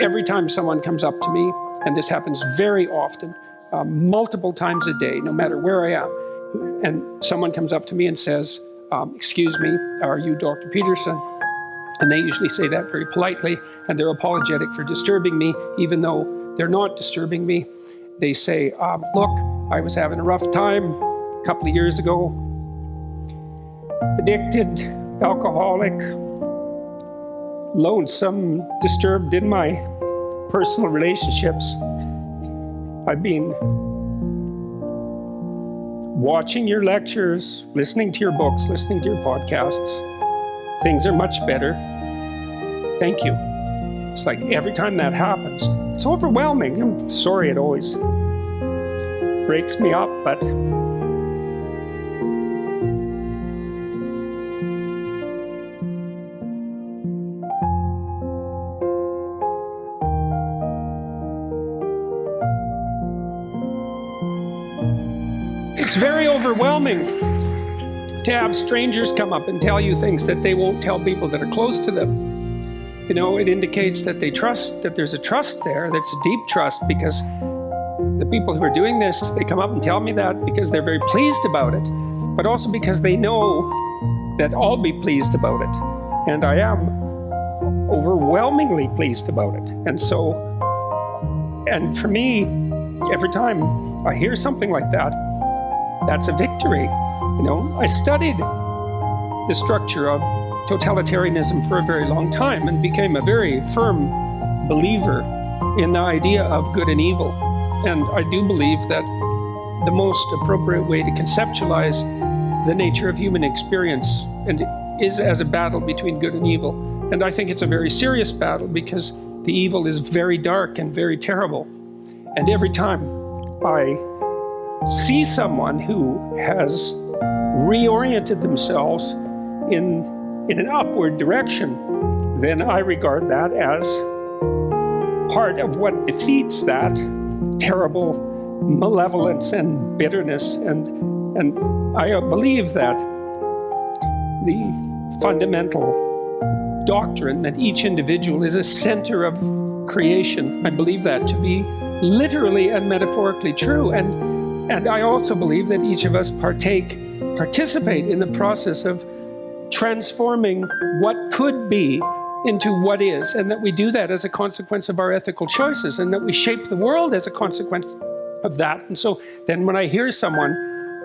Every time someone comes up to me, and this happens very often, multiple times a day, no matter where I am, and someone comes up to me and says, excuse me, are you Dr. Peterson? And they usually say that very politely, and they're apologetic for disturbing me, even though they're not disturbing me. They say, look, I was having a rough time a couple of years ago, addicted, alcoholic, lonesome, disturbed in my personal relationships. I've been watching your lectures, listening to your books, listening to your podcasts. Things are much better. Thank you. It's like every time that happens, it's overwhelming. I'm sorry it always breaks me up, but it's very overwhelming to have strangers come up and tell you things that they won't tell people that are close to them. You know, it indicates that they trust, that there's a trust there, that's a deep trust, because the people who are doing this, they come up and tell me that because they're very pleased about it, but also because they know that I'll be pleased about it. And I am overwhelmingly pleased about it. And so, and for me, every time I hear something like that, that's a victory. You know, I studied the structure of totalitarianism for a very long time and became a very firm believer in the idea of good and evil. And I do believe that the most appropriate way to conceptualize the nature of human experience is as a battle between good and evil. And I think it's a very serious battle because the evil is very dark and very terrible. And every time I see someone who has reoriented themselves in an upward direction, then I regard that as part of what defeats that terrible malevolence and bitterness. And I believe that the fundamental doctrine that each individual is a center of creation, I believe that to be literally and metaphorically true. And I also believe that each of us participate in the process of transforming what could be into what is, and that we do that as a consequence of our ethical choices, and that we shape the world as a consequence of that. And so then when I hear someone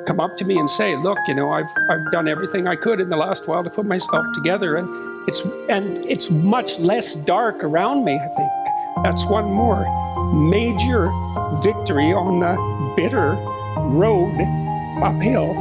come up to me and say, look, you know, I've done everything I could in the last while to put myself together, and it's much less dark around me, I think that's one more major victory on the bitter road uphill.